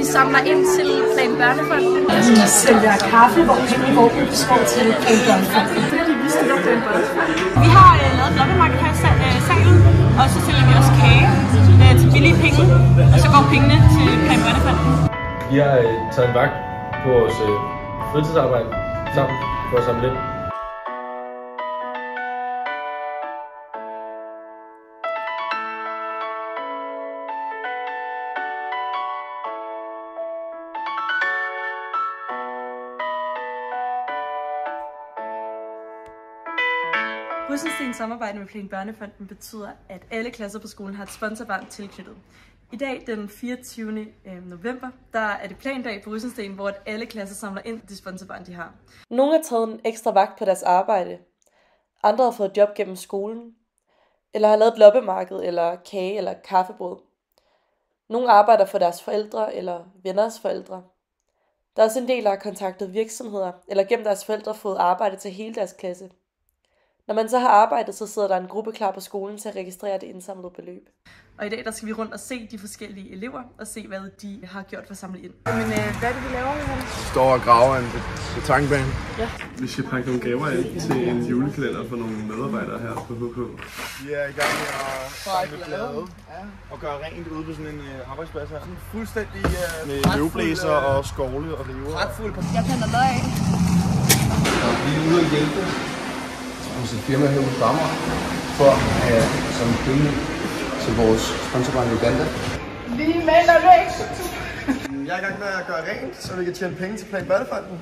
vi samler ind til Plan Børnefonden. Vi sælger kaffe, hvor penge går til Plan Børnefonden. Fordi vi støtter Plan Børnefonden. Vi har lavet et loppemarked her i salen, og så sælger vi også kage til billige penge, og så går pengene til Plan Børnefonden. Vi har taget en vagt på vores fritidsarbejde sammen for at samle ind. Rysenstens samarbejde med Plan Børnefonden betyder, at alle klasser på skolen har et sponsorbarn tilknyttet. I dag, den 24. november, der er det plandag på Rysensten, hvor alle klasser samler ind de sponsorbarn, de har. Nogle har taget en ekstra vagt på deres arbejde. Andre har fået job gennem skolen. Eller har lavet et loppemarked, eller kage, eller kaffebrød. Nogle arbejder for deres forældre, eller venners forældre. Der er også en del, der har kontaktet virksomheder, eller gennem deres forældre fået arbejde til hele deres klasse. Når man så har arbejdet, så sidder der en gruppe klar på skolen til at registrere det indsamlede beløb. Og i dag der skal vi rundt og se de forskellige elever og se, hvad de har gjort for at samle ind. Men hvad er det, vi laver, Johan? Vi står og graver en betonbane. Ja. Vi skal pakke nogle gaver ind til en julekalender for nogle medarbejdere her på HK. Vi er i gang med at samle blade og gøre rent ude på sådan en arbejdsplads her. Sådan fuldstændig med løvblæser og skovle og river. Ret fuld på. Jeg pander løg af. Vi er ude og hjælpe hos et firma her ude Bammer for at have som penge til vores sponsorbarn i Uganda. Vi maler løg! Jeg er i gang med at gøre rent, så vi kan tjene penge til Plan Børnefonden.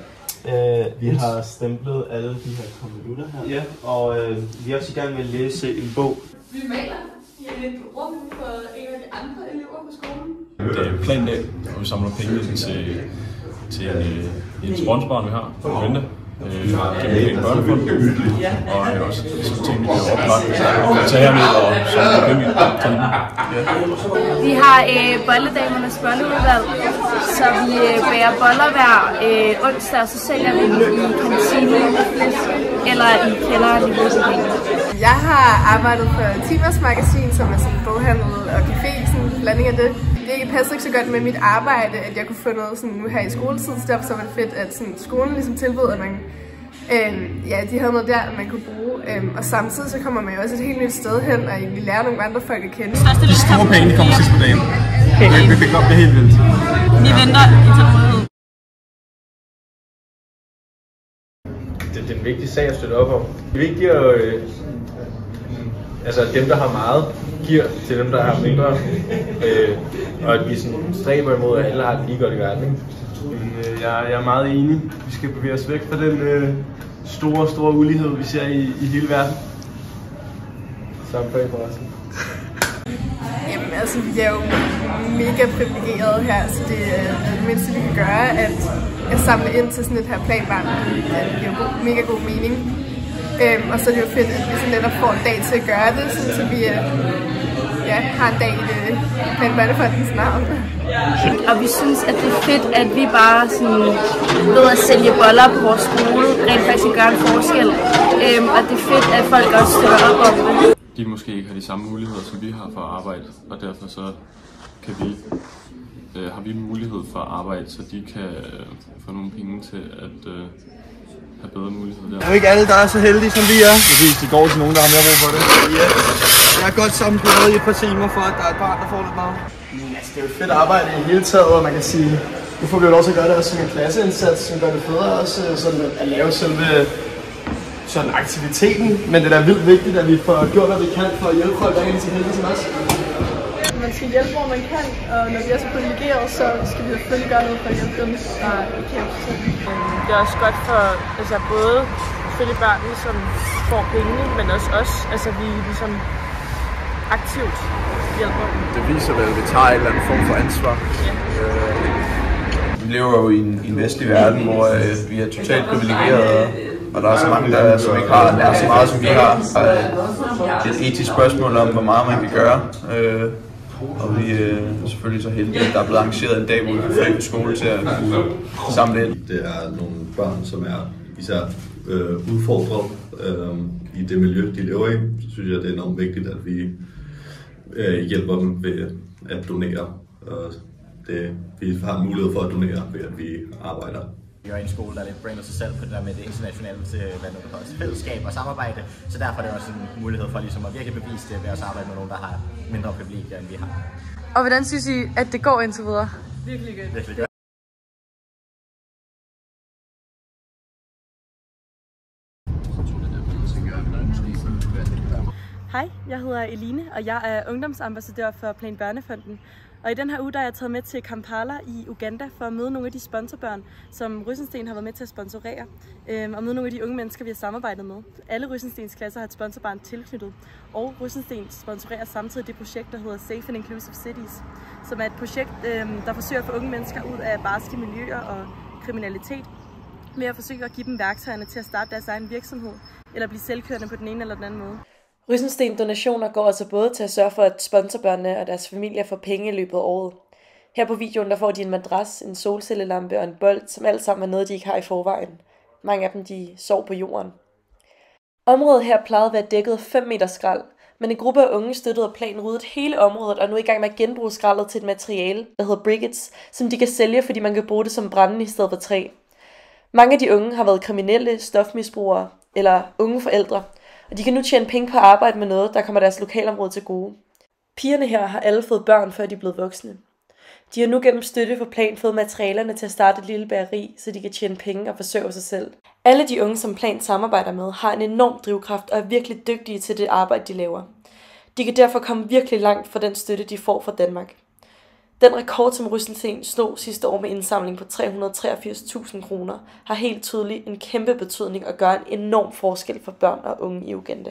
Vi har stemplet alle de her konvolutter her, ja, og vi er også i gang med at læse en bog. Vi maler i et rum for en af de andre elever på skolen. Det er plandag, og vi samler penge til en sponsorbarn, vi har på Uganda. Det er en børnefond, og jeg også tænkt, at vi kan oprette tage herned og samle penge i. Vi har bolledamernes bolleudvalg, så vi bager boller hver onsdag, og så sælger vi dem i kantinen eller i kælderen i Rysensten. Jeg har arbejdet for Timers Magasin, som er sådan en boghandel og café, sådan en blanding af det. Det passer ikke så godt med mit arbejde, at jeg kunne få noget sådan nu her i skoletid, så derfor så var det fedt, at sådan, skolen ligesom tilbød, at man, de havde noget der, man kunne bruge. Og samtidig så kommer man jo også et helt nyt sted hen, og egentlig lærer nogle andre folk at kende. De store penge, de kommer sidst på dagen. Vi fik op det helt vildt. Vi venter i tålmodighed. Det er en vigtig sag at støtte op om. Det er vigtigt at dem, der har meget, giver til dem, der har mindre. Og at vi sådan stræber imod, at alle har det lige godt i verden. Jeg er meget enig. Vi skal bevæge os væk fra den store ulighed, vi ser i hele verden. Samt for resten. Jamen altså, vi er jo mega privilegerede her, så det mindste, vi kan gøre, at samle ind til sådan et her planbarn. Det giver jo mega god mening. Og så er det jo fedt, at vi så netop får en dag til at gøre det, så vi har en dag i Plan Børnefondens navn. Og vi synes, at det er fedt, at vi bare sådan, ved at sælge boller på vores skole rent faktisk kan gøre en forskel. Og det er fedt, at folk også støtter op om det. De måske ikke har de samme muligheder, som vi har for at arbejde, og derfor så kan har vi mulighed for at arbejde, så de kan få nogle penge til at have bedre muligheder der. Det er jo ikke alle, der er så heldige, som vi er. Præcis, det går til nogen, der har mere brug for det. Ja. Jeg er godt sammenspillet i et par timer for, at der er et barn, der får lidt meget. Altså, det er jo et fedt arbejde i hele taget, og man kan sige, nu får vi jo lov til at gøre det også som en klasseindsats, som gør det federe også, sådan at lave selve sådan aktiviteten. Men det er da vildt vigtigt, at vi får gjort, hvad vi kan for at hjælpe folk, der er egentlig så heldige som os. Man skal hjælpe, hvor man kan, og når vi er så privilegeret, så skal vi selvfølgelig gøre noget for at hjælpe dem, der ikke kan hjælpe sig. Det er også godt for både selvfølgelig børnene, som får pengene, men også os. Altså vi ligesom aktivt hjælper. Det viser vel, at vi tager en eller anden form for ansvar. Ja. Vi lever jo i en vestlig verden, hvor vi er totalt privilegerede, og der er så mange, der som ikke har nær så meget, som vi har. Og det er et etisk spørgsmål om, hvor meget man kan gøre. Og vi er selvfølgelig så heldige, at der er blevet arrangeret en dag, hvor vi kan fri på skole til at samle ind. Det er nogle børn, som er især udfordret i det miljø, de lever i. Så synes jeg, det er enormt vigtigt, at vi hjælper dem ved at donere vi har mulighed for at donere ved, at vi arbejder. Vi er en skole, der lidt brander sig selv på det der med det internationale fællesskab og samarbejde, så derfor er det også en mulighed for ligesom at virkelig bevise det ved at arbejde med nogen, der har mindre privilegier, end vi har. Og hvordan synes I, at det går indtil videre? Virkelig godt. Virkelig godt. Hej, jeg hedder Eline, og jeg er ungdomsambassadør for Plan Børnefonden. Og i den her uge der er jeg taget med til Kampala i Uganda for at møde nogle af de sponsorbørn, som Rysensten har været med til at sponsorere, og møde nogle af de unge mennesker, vi har samarbejdet med. Alle Rysenstens klasser har et sponsorbarn tilknyttet, og Rysensten sponsorerer samtidig det projekt, der hedder Safe and Inclusive Cities, som er et projekt, der forsøger at få unge mennesker ud af barske miljøer og kriminalitet, med at forsøge at give dem værktøjerne til at starte deres egen virksomhed, eller blive selvkørende på den ene eller den anden måde. Rysensten donationer går altså både til at sørge for, at sponsorbørnene og deres familier får penge i løbet af året. Her på videoen der får de en madras, en solcellelampe og en bold, som alt sammen er noget, de ikke har i forvejen. Mange af dem de sover på jorden. Området her plejede at være dækket af 5 meter skrald, men en gruppe af unge støttede af Plan ryddede hele området og er nu i gang med at genbruge skraldet til et materiale, der hedder briquettes, som de kan sælge, fordi man kan bruge det som brænde i stedet for træ. Mange af de unge har været kriminelle, stofmisbrugere eller unge forældre, og de kan nu tjene penge på at arbejde med noget, der kommer deres lokalområde til gode. Pigerne her har alle fået børn, før de er blevet voksne. De har nu gennem støtte for Plan fået materialerne til at starte et lille bageri, så de kan tjene penge og forsørge sig selv. Alle de unge, som Plan samarbejder med, har en enorm drivkraft og er virkelig dygtige til det arbejde, de laver. De kan derfor komme virkelig langt for den støtte, de får fra Danmark. Den rekord, som Rysensten slog sidste år med indsamling på 383.000 kroner, har helt tydeligt en kæmpe betydning og gør en enorm forskel for børn og unge i Uganda.